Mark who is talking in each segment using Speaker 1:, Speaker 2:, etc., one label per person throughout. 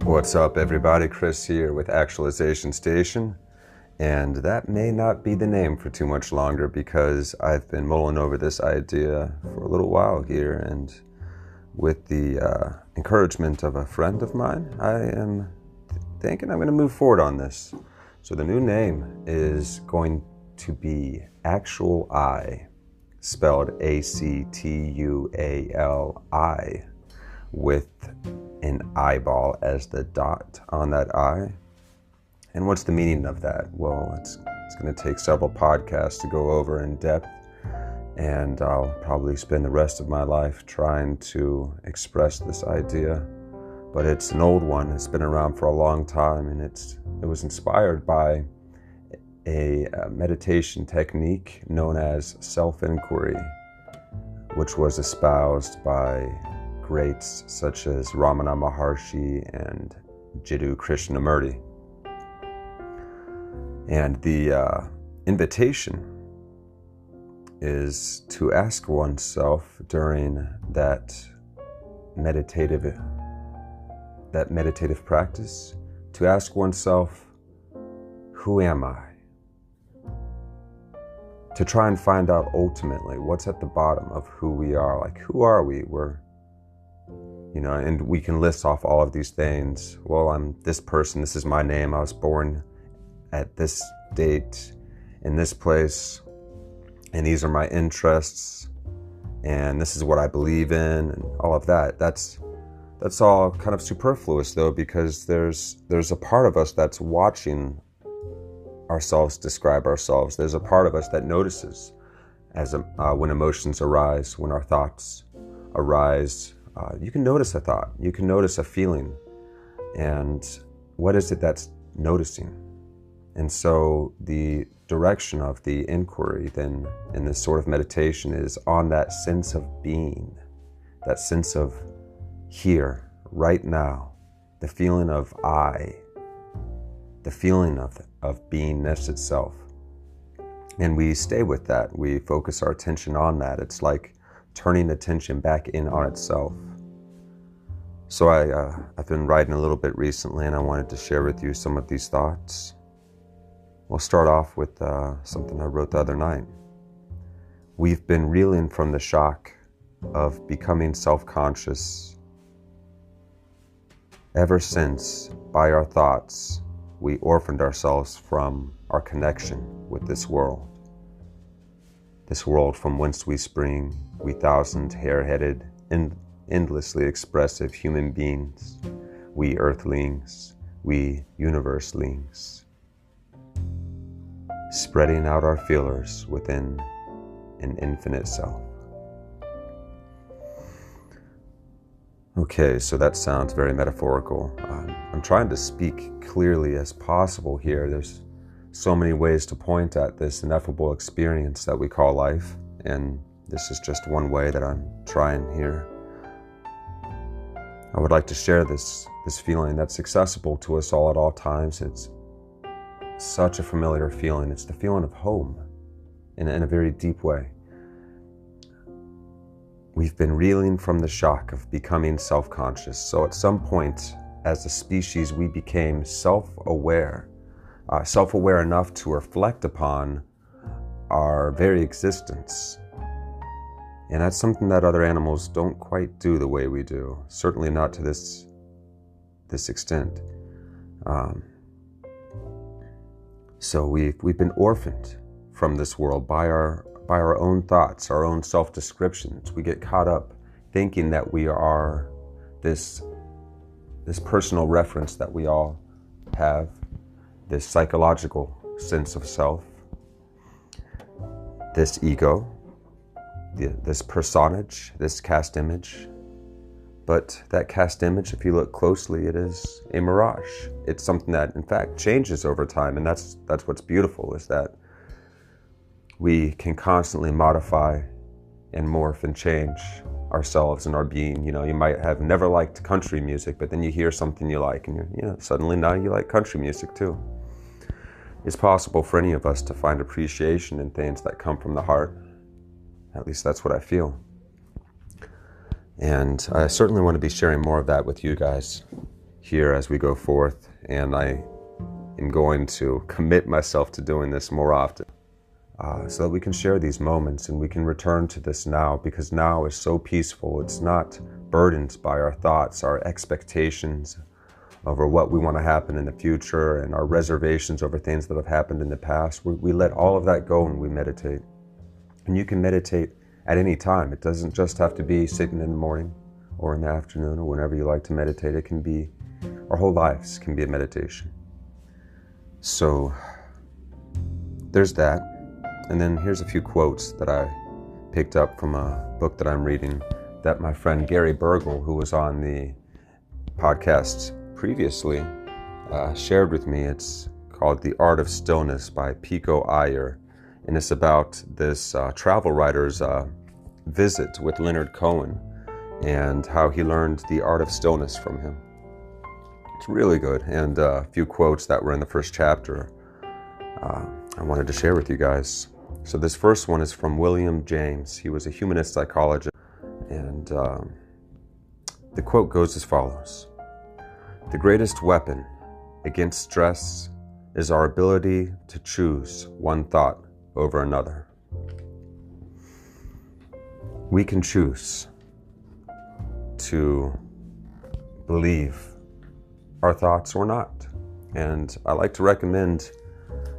Speaker 1: What's up, everybody? Chris here with Actualization Station, and that may not be the name for too much longer because I've been mulling over this idea for a little while here, and with the encouragement of a friend of mine, I am thinking I'm going to move forward on this. So the new name is going to be Actuali, spelled A-C-T-U-A-L-I, with an eyeball as the dot on that eye. And what's the meaning of that? Well, it's going to take several podcasts to go over in depth, and I'll probably spend the rest of my life trying to express this idea. But it's an old one. It's been around for a long time, and it was inspired by a meditation technique known as self-inquiry, which was espoused by greats such as Ramana Maharshi and Jiddu Krishnamurti. And the invitation is to ask oneself during that meditative practice, to ask oneself, who am I? To try and find out ultimately what's at the bottom of who we are. Like, who are we? And we can list off all of these things. Well, I'm this person, this is my name, I was born at this date, in this place, and these are my interests, and this is what I believe in, and all of that. That's all kind of superfluous, though, because there's a part of us that's watching ourselves describe ourselves. There's a part of us that notices when emotions arise, when our thoughts arise. You can notice a thought, you can notice a feeling, and what is it that's noticing? And so the direction of the inquiry then in this sort of meditation is on that sense of being, that sense of here, right now, the feeling of I, the feeling of beingness itself. And we stay with that, we focus our attention on that. It's like turning attention back in on itself. So I've been writing a little bit recently, and I wanted to share with you some of these thoughts. We'll start off with something I wrote the other night. We've been reeling from the shock of becoming self-conscious ever since, by our thoughts, we orphaned ourselves from our connection with this world. This world from whence we spring, we thousand hair-headed and endlessly expressive human beings, we earthlings, we universelings, spreading out our feelers within an infinite self. Okay, so that sounds very metaphorical. I'm trying to speak clearly as possible here. There's so many ways to point at this ineffable experience that we call life, and this is just one way that I'm trying here. I would like to share this feeling that's accessible to us all at all times. It's such a familiar feeling. It's the feeling of home in a very deep way. We've been reeling from the shock of becoming self-conscious. So at some point as a species, we became self-aware enough to reflect upon our very existence. And that's something that other animals don't quite do the way we do. Certainly not to this extent. So we've been orphaned from this world by our own thoughts, our own self-descriptions. We get caught up thinking that we are this personal reference that we all have, this psychological sense of self, this ego, this personage, this cast image. But that cast image, if you look closely, it is a mirage. It's something that, in fact, changes over time, and that's what's beautiful, is that we can constantly modify and morph and change ourselves and our being. You might have never liked country music, but then you hear something you like, and suddenly now you like country music too. It's possible for any of us to find appreciation in things that come from the heart. At least that's what I feel. And I certainly want to be sharing more of that with you guys here as we go forth, and I am going to commit myself to doing this more often, so that we can share these moments and we can return to this now, because now is so peaceful. It's not burdened by our thoughts, our expectations over what we want to happen in the future, and our reservations over things that have happened in the past. We let all of that go and we meditate. And you can meditate at any time. It doesn't just have to be sitting in the morning or in the afternoon or whenever you like to meditate. It can be, our whole lives can be a meditation. So there's that. And then here's a few quotes that I picked up from a book that I'm reading that my friend Gary Burgle, who was on the podcast previously, shared with me. It's called The Art of Stillness by Pico Iyer. And it's about this travel writer's visit with Leonard Cohen and how he learned the art of stillness from him. It's really good. And a few quotes that were in the first chapter I wanted to share with you guys. So this first one is from William James. He was a humanist psychologist. And the quote goes as follows: "The greatest weapon against stress is our ability to choose one thought over another." We can choose to believe our thoughts or not. And I like to recommend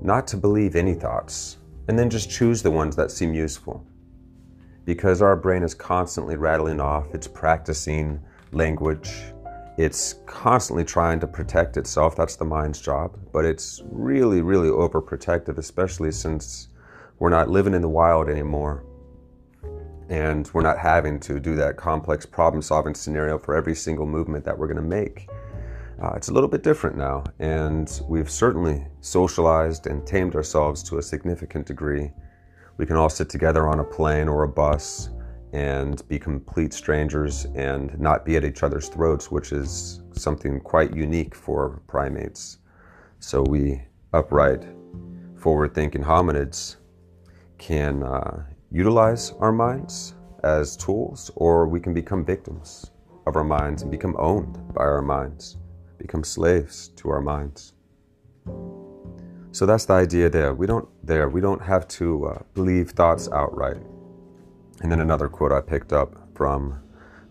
Speaker 1: not to believe any thoughts, and then just choose the ones that seem useful. Because our brain is constantly rattling off, it's practicing language, it's constantly trying to protect itself. That's the mind's job. But it's really, really overprotective, especially since we're not living in the wild anymore. And we're not having to do that complex problem-solving scenario for every single movement that we're going to make. It's a little bit different now, and we've certainly socialized and tamed ourselves to a significant degree. We can all sit together on a plane or a bus and be complete strangers and not be at each other's throats, which is something quite unique for primates. So we upright, forward-thinking hominids can utilize our minds as tools, or we can become victims of our minds and become owned by our minds, become slaves to our minds. So that's the idea there. We don't have to believe thoughts outright. And then another quote I picked up from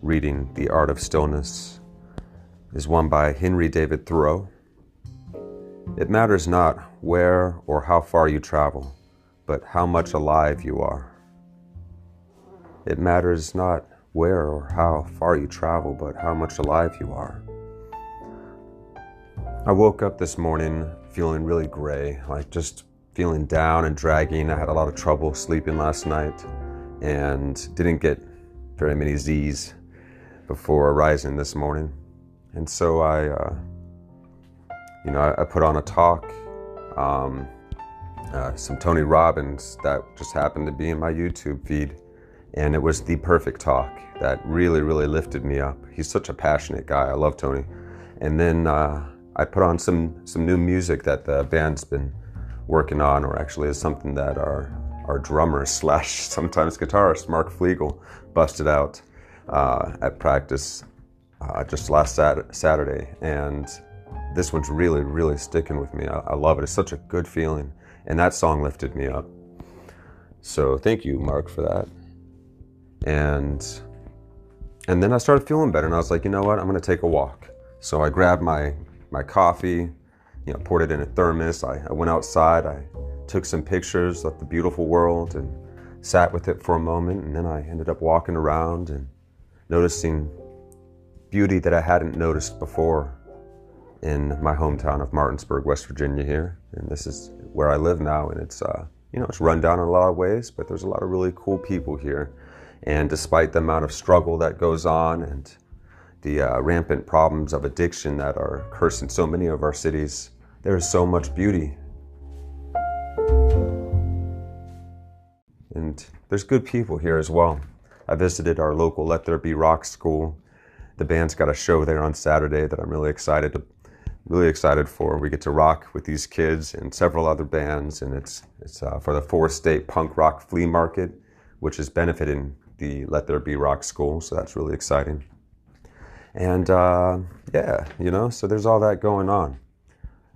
Speaker 1: reading The Art of Stillness is one by Henry David Thoreau. "It matters not where or how far you travel, but how much alive you are." It matters not where or how far you travel, but how much alive you are. I woke up this morning feeling really gray, like just feeling down and dragging. I had a lot of trouble sleeping last night and didn't get very many Z's before rising this morning. And so I put on a talk, some Tony Robbins that just happened to be in my YouTube feed. And it was the perfect talk that really, really lifted me up. He's such a passionate guy. I love Tony. And then I put on some new music that the band's been working on, or actually is something that our drummer / sometimes guitarist, Mark Flegel, busted out at practice just last Saturday. And this one's really, really sticking with me. I love it. It's such a good feeling. And that song lifted me up. So thank you, Mark, for that. And then I started feeling better, and I was like, you know what, I'm going to take a walk. So I grabbed my coffee, poured it in a thermos. I went outside, I took some pictures of the beautiful world and sat with it for a moment, and then I ended up walking around and noticing beauty that I hadn't noticed before in my hometown of Martinsburg, West Virginia here. And this is where I live now, and it's it's run down in a lot of ways, but there's a lot of really cool people here. And despite the amount of struggle that goes on and the rampant problems of addiction that are cursing so many of our cities, there is so much beauty. And there's good people here as well. I visited our local Let There Be Rock school. The band's got a show there on Saturday that I'm really excited for. We get to rock with these kids and several other bands, and it's for the 4-state punk rock flea market, which is benefiting the Let There Be Rock school, so that's really exciting. And yeah, so there's all that going on.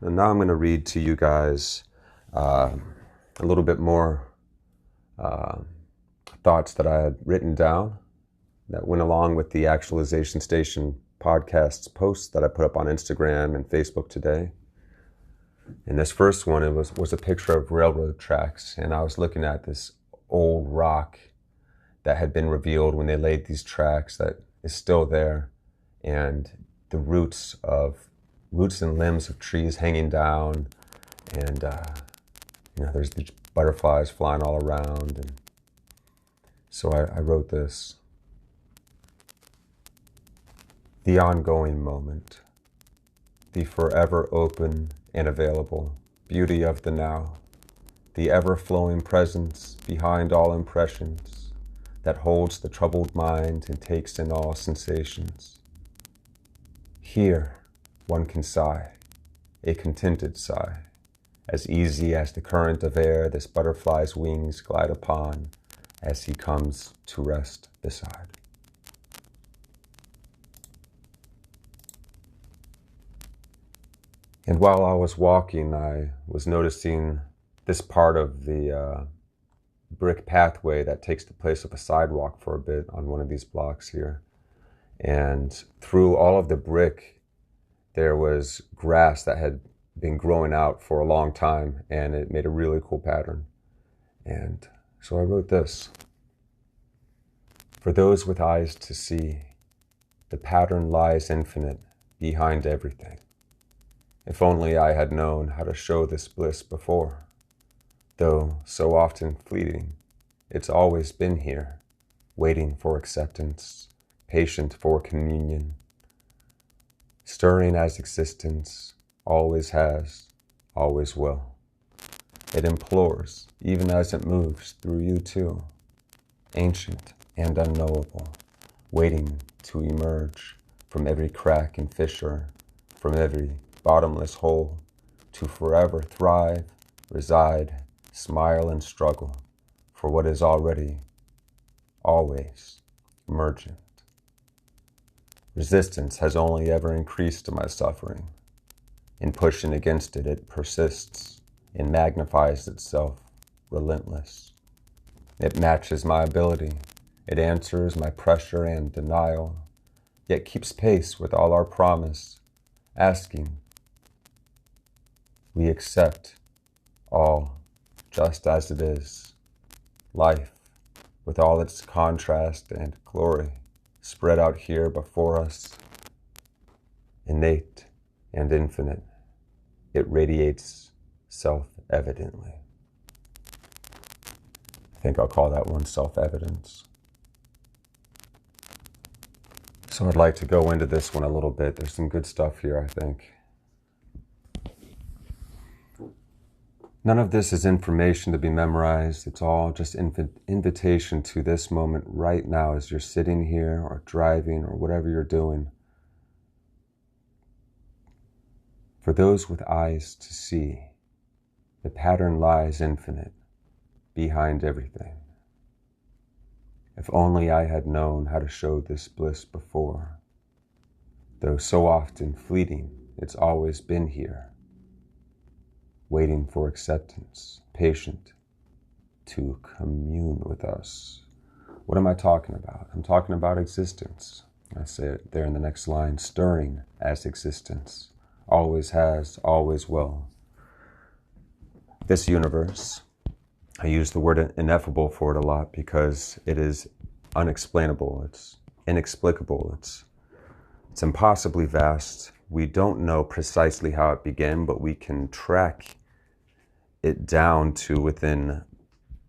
Speaker 1: And now I'm going to read to you guys a little bit more thoughts that I had written down that went along with the Actualization Station podcast's posts that I put up on Instagram and Facebook today. And this first one, it was a picture of railroad tracks, and I was looking at this old rock that had been revealed when they laid these tracks that is still there, and the roots and limbs of trees hanging down, and there's these butterflies flying all around. And so I wrote this: the ongoing moment, the forever open and available beauty of the now, the ever-flowing presence behind all impressions that holds the troubled mind and takes in all sensations. Here, one can sigh, a contented sigh, as easy as the current of air this butterfly's wings glide upon as he comes to rest beside. And while I was walking, I was noticing this part of the brick pathway that takes the place of a sidewalk for a bit on one of these blocks here. And through all of the brick, there was grass that had been growing out for a long time, and it made a really cool pattern. And so I wrote this: for those with eyes to see, the pattern lies infinite behind everything. If only I had known how to show this bliss before. Though so often fleeting, it's always been here, waiting for acceptance, patient for communion, stirring as existence always has, always will. It implores, even as it moves through you too, ancient and unknowable, waiting to emerge from every crack and fissure, from every bottomless hole, to forever thrive, reside, smile and struggle for what is already, always emergent. Resistance has only ever increased my suffering. In pushing against it, it persists and magnifies itself, relentless. It matches my ability. It answers my pressure and denial, yet keeps pace with all our promise, asking, we accept all just as it is. Life, with all its contrast and glory, spread out here before us, innate and infinite, it radiates self-evidently. I think I'll call that one self-evidence. So I'd like to go into this one a little bit. There's some good stuff here, I think. None of this is information to be memorized. It's all just invitation to this moment right now as you're sitting here or driving or whatever you're doing. For those with eyes to see, the pattern lies infinite behind everything. If only I had known how to show this bliss before. Though so often fleeting, it's always been here, waiting for acceptance, patient to commune with us. What am I talking about? I'm talking about existence. I say it there in the next line, stirring as existence, always has, always will. This universe, I use the word ineffable for it a lot because it is unexplainable, it's inexplicable, it's impossibly vast. We don't know precisely how it began, but we can track it down to within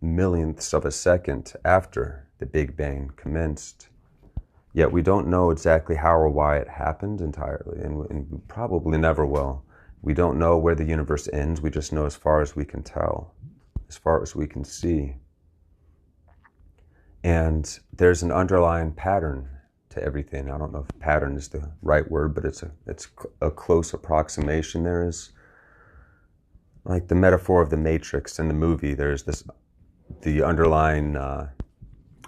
Speaker 1: millionths of a second after the Big Bang commenced. Yet we don't know exactly how or why it happened entirely, and we probably never will. We don't know where the universe ends, we just know as far as we can tell, as far as we can see. And there's an underlying pattern to everything. I don't know if pattern is the right word, but it's a close approximation. There is, like the metaphor of the Matrix in the movie, there's the underlying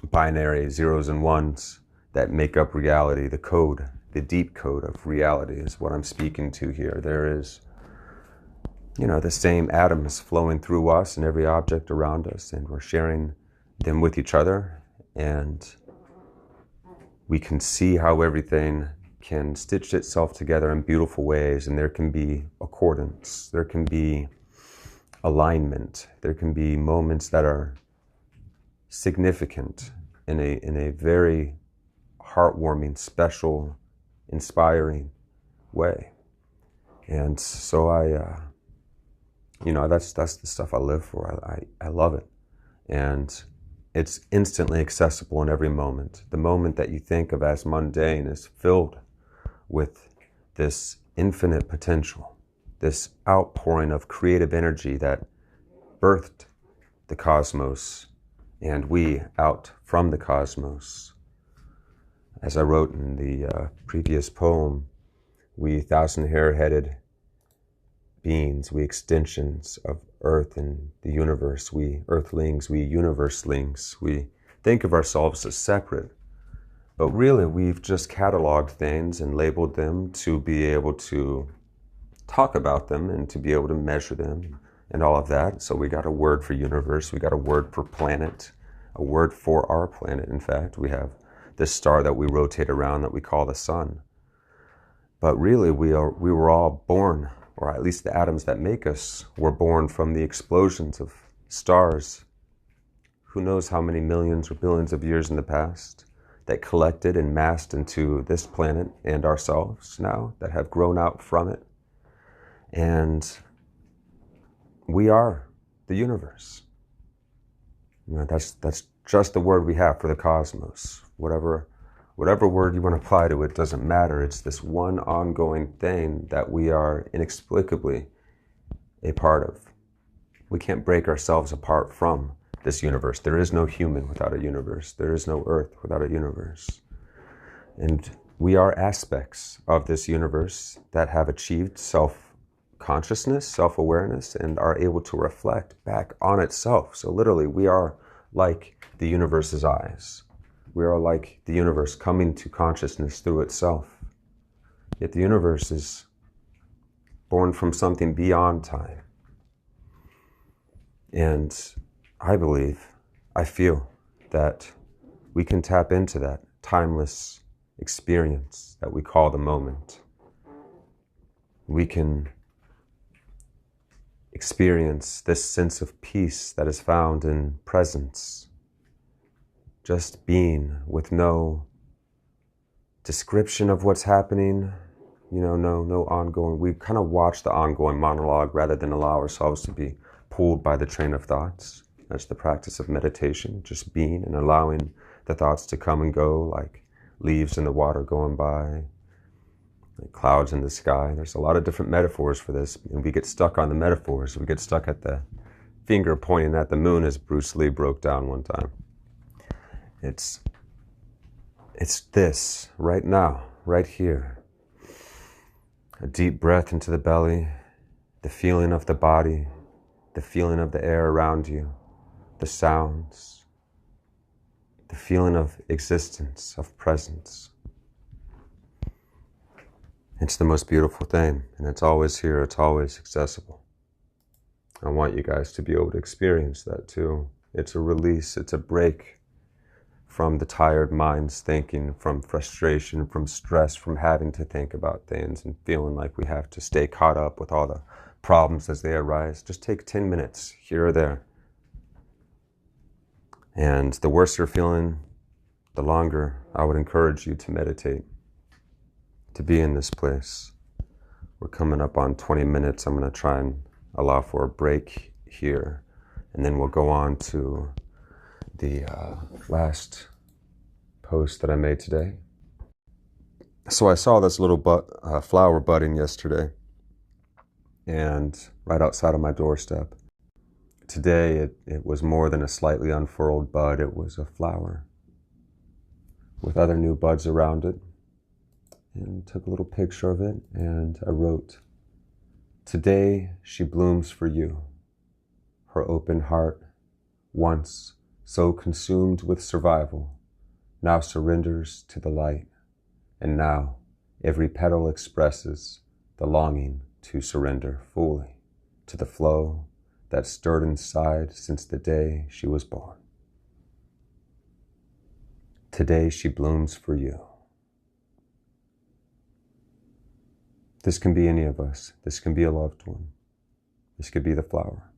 Speaker 1: binary zeros and ones that make up reality, the code the deep code of reality is what I'm speaking to here. There is, the same atoms flowing through us and every object around us, and we're sharing them with each other, and we can see how everything can stitch itself together in beautiful ways, and there can be accordance, there can be alignment, there can be moments that are significant in a very heartwarming, special, inspiring way. And so that's the stuff I live for. I love it. And it's instantly accessible in every moment. The moment that you think of as mundane is filled with this infinite potential, this outpouring of creative energy that birthed the cosmos and we out from the cosmos. As I wrote in the previous poem, we thousand-hair-headed beings, we extensions of Earth and the universe, we earthlings, we universelings, we think of ourselves as separate, but really we've just cataloged things and labeled them to be able to talk about them and to be able to measure them and all of that. So we got a word for universe, we got a word for planet, a word for our planet. In fact, we have this star that we rotate around that we call the sun. But really we were all born, or at least the atoms that make us were born from the explosions of stars, who knows how many millions or billions of years in the past, that collected and massed into this planet and ourselves now, that have grown out from it. And we are the universe. That's just the word we have for the cosmos. Whatever word you want to apply to it doesn't matter. It's this one ongoing thing that we are inexplicably a part of. We can't break ourselves apart from this universe. There is no human without a universe. There is no earth without a universe. And we are aspects of this universe that have achieved self-consciousness, self-awareness, and are able to reflect back on itself. So literally, we are like the universe's eyes. We are like the universe coming to consciousness through itself. Yet the universe is born from something beyond time. And I feel that we can tap into that timeless experience that we call the moment. We can experience this sense of peace that is found in presence. Just being with no description of what's happening, no ongoing. We kind of watch the ongoing monologue rather than allow ourselves to be pulled by the train of thoughts. That's the practice of meditation, just being and allowing the thoughts to come and go like leaves in the water going by, like clouds in the sky. There's a lot of different metaphors for this, and we get stuck on the metaphors. We get stuck at the finger pointing at the moon, as Bruce Lee broke down one time. It's this right now, right here. A deep breath into the belly, the feeling of the body, the feeling of the air around you, the sounds, the feeling of existence, of presence. It's the most beautiful thing, and it's always here, it's always accessible. I want you guys to be able to experience that too. It's a release, it's a break from the tired mind's thinking, from frustration, from stress, from having to think about things and feeling like we have to stay caught up with all the problems as they arise. Just take 10 minutes here or there. And the worse you're feeling, the longer I would encourage you to meditate, to be in this place. We're coming up on 20 minutes. I'm going to try and allow for a break here, and then we'll go on to the last post that I made today. So I saw this little flower budding yesterday, and right outside of my doorstep. Today it was more than a slightly unfurled bud. It was a flower with other new buds around it, and took a little picture of it, and I wrote, "Today she blooms for you. Her open heart, once so consumed with survival, now surrenders to the light, and now Every petal expresses the longing to surrender fully to the flow that stirred inside since the day she was born. Today she blooms for you. This can be any of us. This can be a loved one. This could be the flower.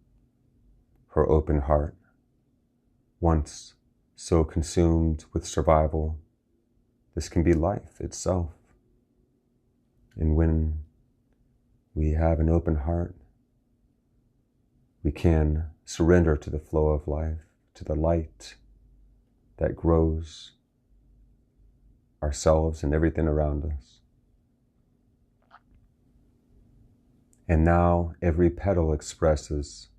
Speaker 1: Her open heart, once so consumed with survival. This can be life itself. And when we have an open heart, we can surrender to the flow of life, to the light that grows ourselves and everything around us. And now every petal expresses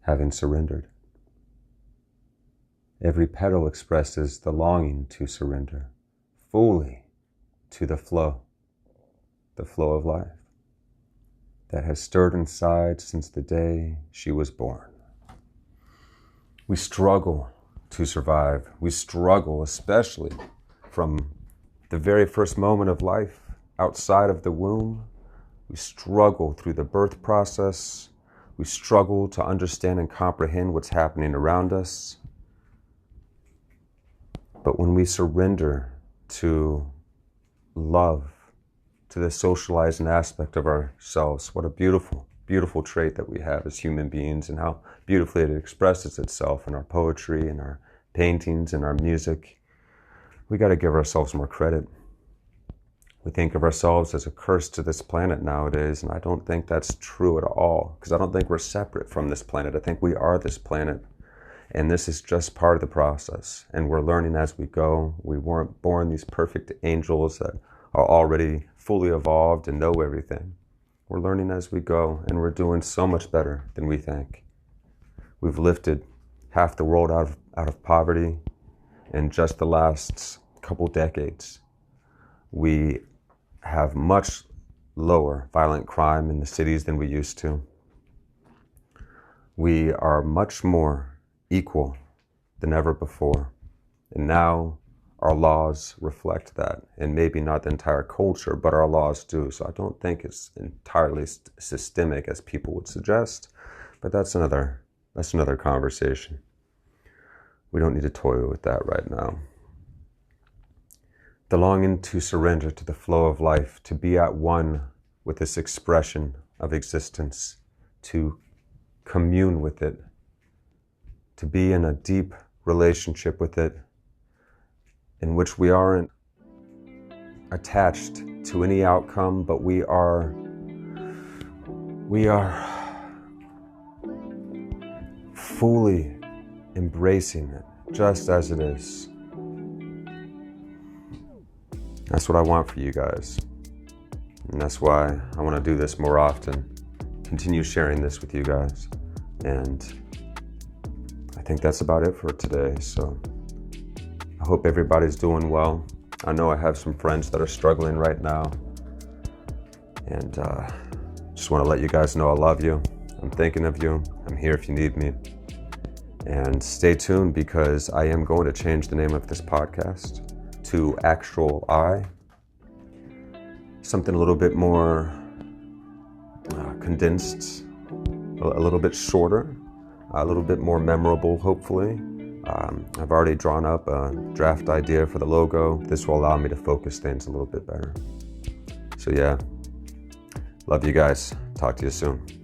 Speaker 1: having surrendered. Every petal expresses the longing to surrender fully to the flow of life that has stirred inside since the day she was born. We struggle to survive. We struggle, especially from the very first moment of life outside of the womb. We struggle through the birth process. We struggle to understand and comprehend what's happening around us. But when we surrender to love, to the socializing aspect of ourselves, what a beautiful, beautiful trait that we have as human beings, and how beautifully it expresses itself in our poetry, in our paintings, in our music. We got to give ourselves more credit. We think of ourselves as a curse to this planet nowadays, and I don't think that's true at all, because I don't think we're separate from this planet. I think we are this planet, and this is just part of the process, and we're learning as we go. We weren't born these perfect angels that are already fully evolved and know everything. We're learning as we go, and we're doing so much better than we think. We've lifted half the world out of poverty in just the last couple decades. We have much lower violent crime in the cities than we used to. We are much more equal than ever before. And now our laws reflect that, and maybe not the entire culture, but our laws do. So I don't think it's entirely systemic as people would suggest, but that's another conversation. We don't need to toy with that right now. The longing to surrender to the flow of life, to be at one with this expression of existence, to commune with it, to be in a deep relationship with it, in which we aren't attached to any outcome, but we are fully embracing it just as it is. That's what I want for you guys. And that's why I want to do this more often, continue sharing this with you guys. And I think that's about it for today. So I hope everybody's doing well. I know I have some friends that are struggling right now. And just want to let you guys know I love you. I'm thinking of you. I'm here if you need me. And stay tuned, because I am going to change the name of this podcast to Actuali. Something a little bit more condensed, a little bit shorter, a little bit more memorable, hopefully. I've already drawn up a draft idea for the logo. This will allow me to focus things a little bit better. So yeah, love you guys. Talk to you soon.